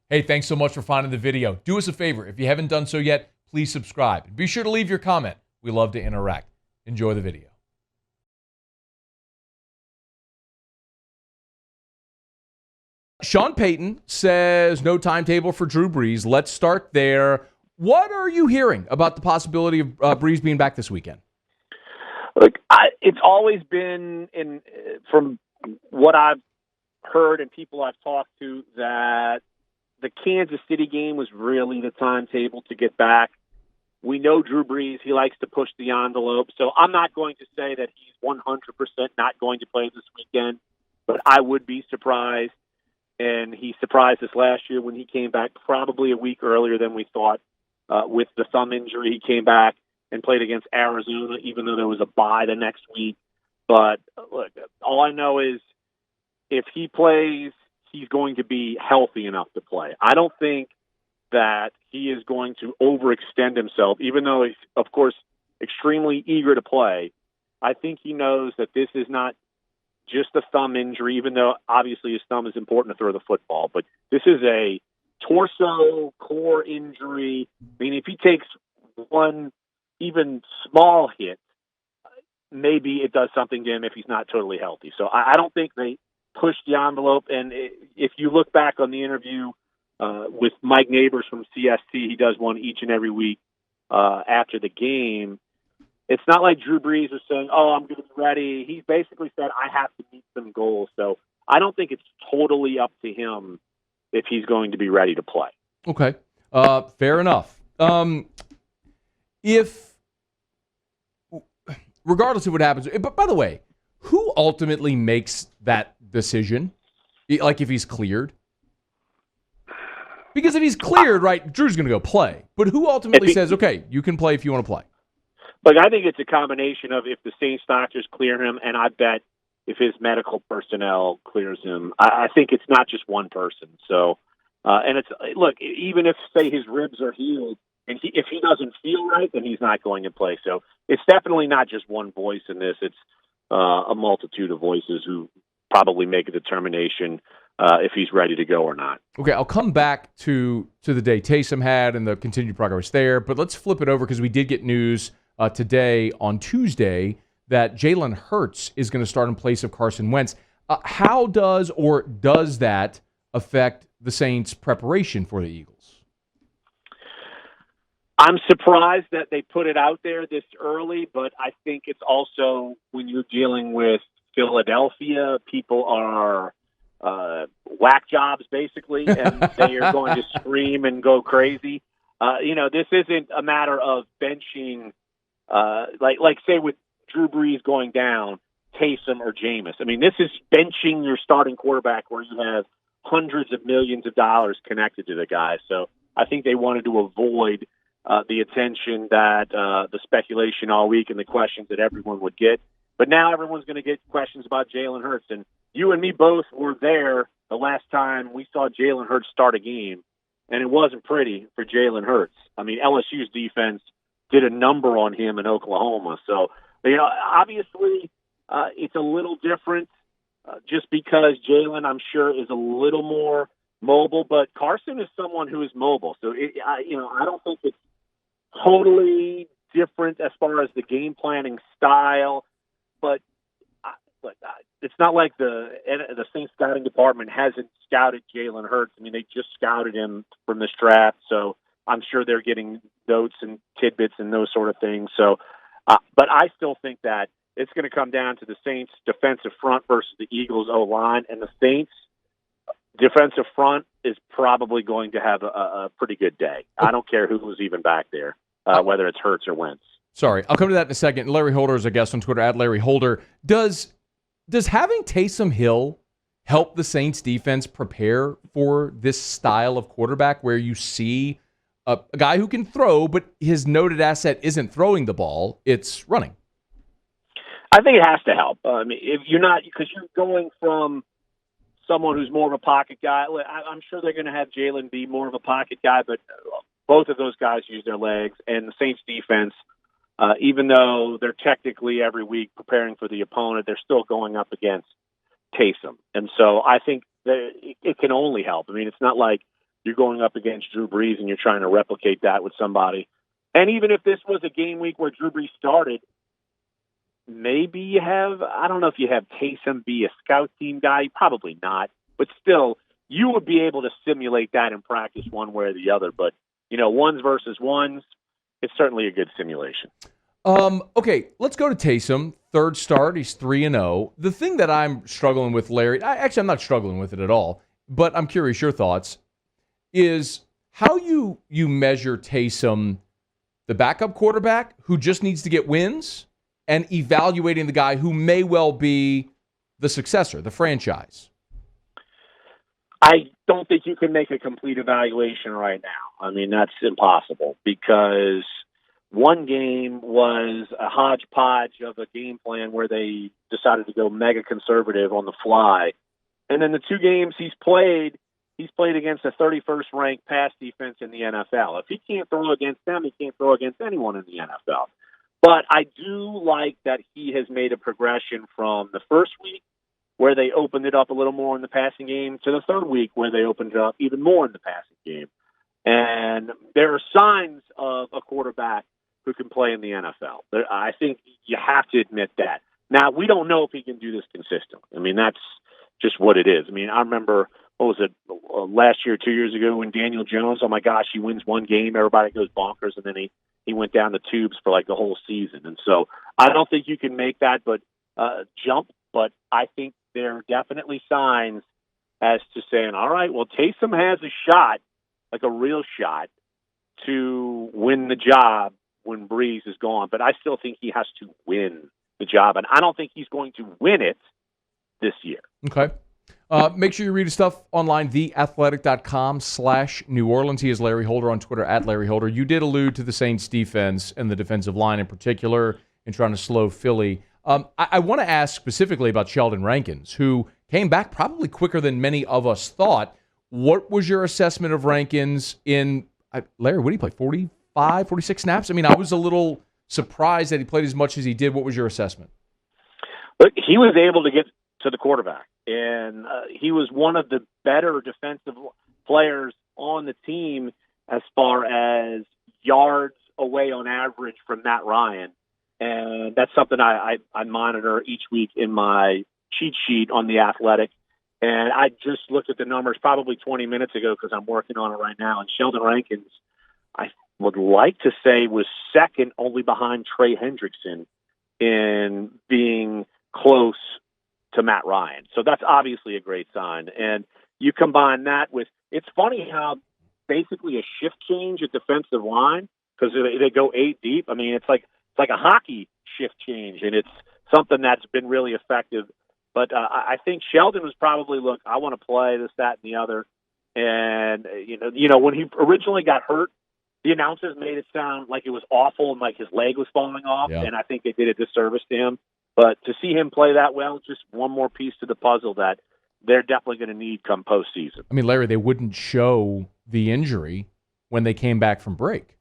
Hey, thanks so much for finding the video. Do us a favor. If you haven't done so yet, please subscribe. Be sure to leave your comment. We love to interact. Enjoy the video. Sean Payton says no timetable for Drew Brees. Let's start there. What are you hearing about the possibility of Brees being back this weekend? Look, it's always been, from what I've heard and people I've talked to, that the Kansas City game was really the timetable to get back. We know Drew Brees, he likes to push the envelope, so I'm not going to say that he's 100% not going to play this weekend, but I would be surprised. And he surprised us last year when he came back probably a week earlier than we thought. With the thumb injury, he came back and played against Arizona, even though there was a bye the next week. But look, all I know is if he plays, he's going to be healthy enough to play. I don't think that he is going to overextend himself, even though he's, of course, extremely eager to play. I think he knows that this is not just a thumb injury, even though obviously his thumb is important to throw the football. But this is a torso core injury. I mean, if he takes one even small hit, maybe it does something to him if he's not totally healthy. So I don't think they push the envelope. And if you look back on the interview with Mike Neighbors from CST, he does one each and every week after the game. It's not like Drew Brees was saying, I'm going to be ready. He basically said, I have to meet some goals. So I don't think it's totally up to him if he's going to be ready to play. Okay. Fair enough. Regardless of what happens, but by the way, who ultimately makes that decision? Like if he's cleared? Because if he's cleared, right, Drew's going to go play. But who ultimately says, okay, you can play if you want to play? Look, I think it's a combination of if the Saints doctors clear him, and I bet if his medical personnel clears him, I think it's not just one person. So, and it's look, even if say his ribs are healed, and if he doesn't feel right, then he's not going to play. So it's definitely not just one voice in this. It's a multitude of voices who probably make a determination if he's ready to go or not. Okay, I'll come back to the day Taysom had and the continued progress there, but let's flip it over because we did get news today on Tuesday that Jalen Hurts is going to start in place of Carson Wentz. How does that affect the Saints' preparation for the Eagles? I'm surprised that they put it out there this early, but I think it's also when you're dealing with Philadelphia, people are whack jobs basically, and they are going to scream and go crazy. This isn't a matter of benching, like say with Drew Brees going down, Taysom or Jameis. I mean, this is benching your starting quarterback where you have hundreds of millions of dollars connected to the guy. So I think they wanted to avoid the attention that the speculation all week and the questions that everyone would get. But now everyone's going to get questions about Jalen Hurts. And you and me both were there the last time we saw Jalen Hurts start a game, and it wasn't pretty for Jalen Hurts. I mean, LSU's defense did a number on him in Oklahoma. So, obviously it's a little different just because Jalen, I'm sure, is a little more mobile. But Carson is someone who is mobile. So, I don't think it's totally different as far as the game planning style. But it's not like the Saints scouting department hasn't scouted Jalen Hurts. I mean, they just scouted him from this draft, so I'm sure they're getting notes and tidbits and those sort of things. So, but I still think that it's going to come down to the Saints' defensive front versus the Eagles' O-line, and the Saints' defensive front is probably going to have a pretty good day. I don't care who's even back there, whether it's Hurts or Wentz. Sorry, I'll come to that in a second. Larry Holder is a guest on Twitter, @LarryHolder. Does having Taysom Hill help the Saints defense prepare for this style of quarterback where you see a guy who can throw, but his noted asset isn't throwing the ball, it's running? I think it has to help. I mean, if you're not, because you're going from someone who's more of a pocket guy. I'm sure they're going to have Jalen be more of a pocket guy, but both of those guys use their legs, and the Saints defense, even though they're technically every week preparing for the opponent, they're still going up against Taysom. And so I think that it can only help. I mean, it's not like you're going up against Drew Brees and you're trying to replicate that with somebody. And even if this was a game week where Drew Brees started, maybe you have, I don't know if you have Taysom be a scout team guy, probably not. But still, you would be able to simulate that in practice one way or the other. But, ones versus ones, it's certainly a good simulation. Okay, let's go to Taysom. Third start, he's 3-0. The thing that I'm struggling with, Larry, I'm not struggling with it at all, but I'm curious your thoughts, is how you measure Taysom, the backup quarterback who just needs to get wins, and evaluating the guy who may well be the successor, the franchise. I don't think you can make a complete evaluation right now. I mean, that's impossible because one game was a hodgepodge of a game plan where they decided to go mega conservative on the fly. And then the two games he's played against a 31st ranked pass defense in the NFL. If he can't throw against them, he can't throw against anyone in the NFL. But I do like that he has made a progression from the first week where they opened it up a little more in the passing game to the third week where they opened it up even more in the passing game. And there are signs of a quarterback who can play in the NFL. I think you have to admit that. Now, we don't know if he can do this consistently. I mean, that's just what it is. I mean, I remember, what was it, last year, 2 years ago when Daniel Jones, oh my gosh, he wins one game, everybody goes bonkers, and then he went down the tubes for like the whole season. And so I don't think you can make that jump, but I think there are definitely signs as to saying, all right, well, Taysom has a shot, like a real shot, to win the job when Brees is gone. But I still think he has to win the job, and I don't think he's going to win it this year. Okay. Make sure you read his stuff online, theathletic.com/New Orleans. He is Larry Holder on Twitter, @Larry Holder. You did allude to the Saints defense and the defensive line in particular in trying to slow Philly. I want to ask specifically about Sheldon Rankins, who came back probably quicker than many of us thought. What was your assessment of Rankins in, Larry, what did he play, 45, 46 snaps? I mean, I was a little surprised that he played as much as he did. What was your assessment? Look, he was able to get to the quarterback, and he was one of the better defensive players on the team as far as yards away on average from Matt Ryan. And that's something I monitor each week in my cheat sheet on The Athletic. And I just looked at the numbers probably 20 minutes ago because I'm working on it right now. And Sheldon Rankins, I would like to say, was second only behind Trey Hendrickson in being close to Matt Ryan. So that's obviously a great sign. And you combine that with, it's funny how basically a shift change at defensive line, because they go 8 deep. I mean, it's like a hockey shift change, and it's something that's been really effective. But I think Sheldon was probably, look, I want to play this, that, and the other. And, when he originally got hurt, the announcers made it sound like it was awful and like his leg was falling off, and I think they did a disservice to him. But to see him play that well, just one more piece to the puzzle that they're definitely going to need come postseason. I mean, Larry, they wouldn't show the injury when they came back from break.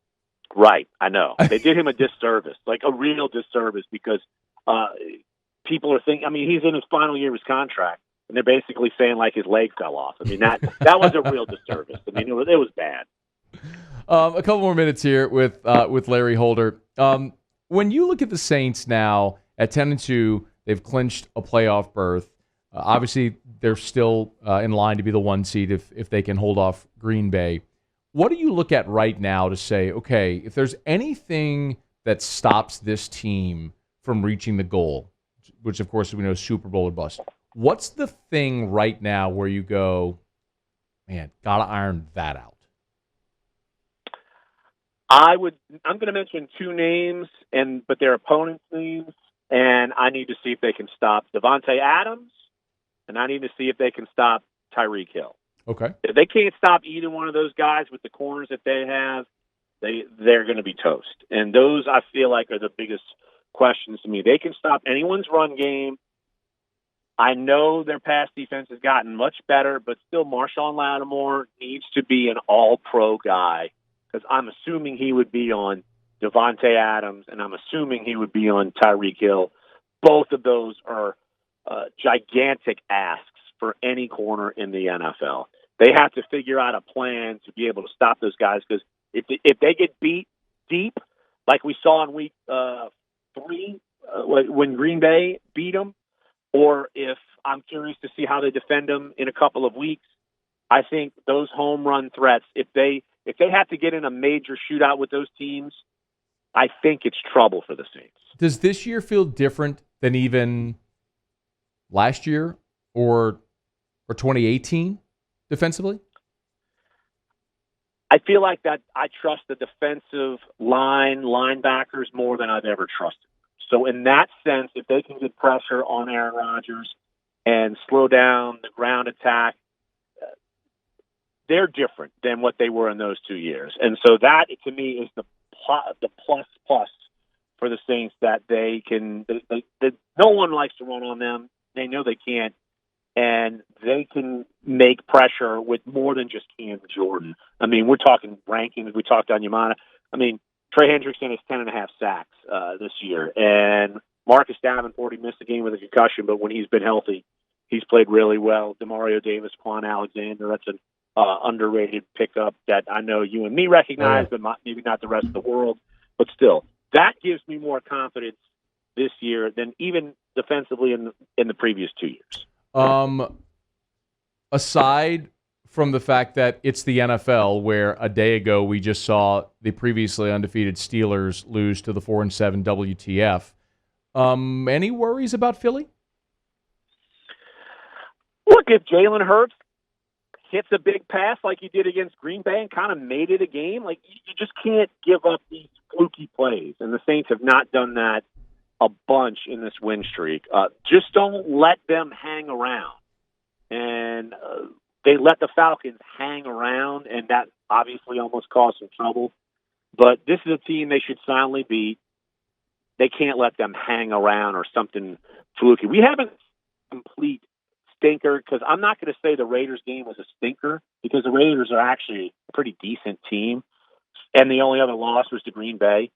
Right, I know. They did him a disservice, like a real disservice, because people are thinking, I mean, he's in his final year of his contract, and they're basically saying like his leg fell off. I mean, that was a real disservice. I mean, it was bad. A couple more minutes here with Larry Holder. When you look at the Saints now at 10-2, they've clinched a playoff berth. Obviously, they're still in line to be the 1 seed if they can hold off Green Bay. What do you look at right now to say, okay, if there's anything that stops this team from reaching the goal, which of course we know is Super Bowl or bust, what's the thing right now where you go, man, gotta iron that out? I'm going to mention two names, but they're opponents' names, and I need to see if they can stop Devontae Adams, and I need to see if they can stop Tyreek Hill. Okay. If they can't stop either one of those guys with the corners that they have, they're going to be toast. And those, I feel like, are the biggest questions to me. They can stop anyone's run game. I know their pass defense has gotten much better, but still Marshawn Lattimore needs to be an all-pro guy, because I'm assuming he would be on Devontae Adams, and I'm assuming he would be on Tyreek Hill. Both of those are gigantic asks for any corner in the NFL. they have to figure out a plan to be able to stop those guys, because if they get beat deep, like we saw in week 3 when Green Bay beat them, or if I'm curious to see how they defend them in a couple of weeks, I think those home run threats, if they have to get in a major shootout with those teams, I think it's trouble for the Saints. Does this year feel different than even last year or 2018 defensively? I feel like that I trust the defensive linebackers more than I've ever trusted. So in that sense, if they can get pressure on Aaron Rodgers and slow down the ground attack, they're different than what they were in those 2 years. And so that, to me, is the plus for the Saints, that they can no one likes to run on them. They know they can't. And they can make pressure with more than just Cam Jordan. I mean, we're talking rankings. We talked on Yamana. I mean, Trey Hendrickson has 10.5 sacks this year. And Marcus Davenport, he missed a game with a concussion, but when he's been healthy, he's played really well. Demario Davis, Quan Alexander, that's an underrated pickup that I know you and me recognize, but maybe not the rest of the world. But still, that gives me more confidence this year than even defensively in the previous 2 years. Aside from the fact that it's the NFL, where a day ago we just saw the previously undefeated Steelers lose to the 4-7 WTF, any worries about Philly? Look, if Jalen Hurts hits a big pass like he did against Green Bay and kind of made it a game, like, you just can't give up these fluky plays, and the Saints have not done that a bunch in this win streak. Just don't let them hang around. And they let the Falcons hang around, and that obviously almost caused some trouble. But this is a team they should silently beat. They can't let them hang around or something fluky. We haven't complete stinker, because I'm not going to say the Raiders game was a stinker, because the Raiders are actually a pretty decent team, and the only other loss was to Green Bay.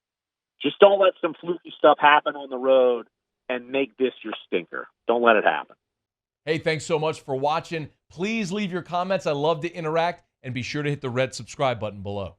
Just don't let some fluky stuff happen on the road and make this your stinker. Don't let it happen. Hey, thanks so much for watching. Please leave your comments. I love to interact, and be sure to hit the red subscribe button below.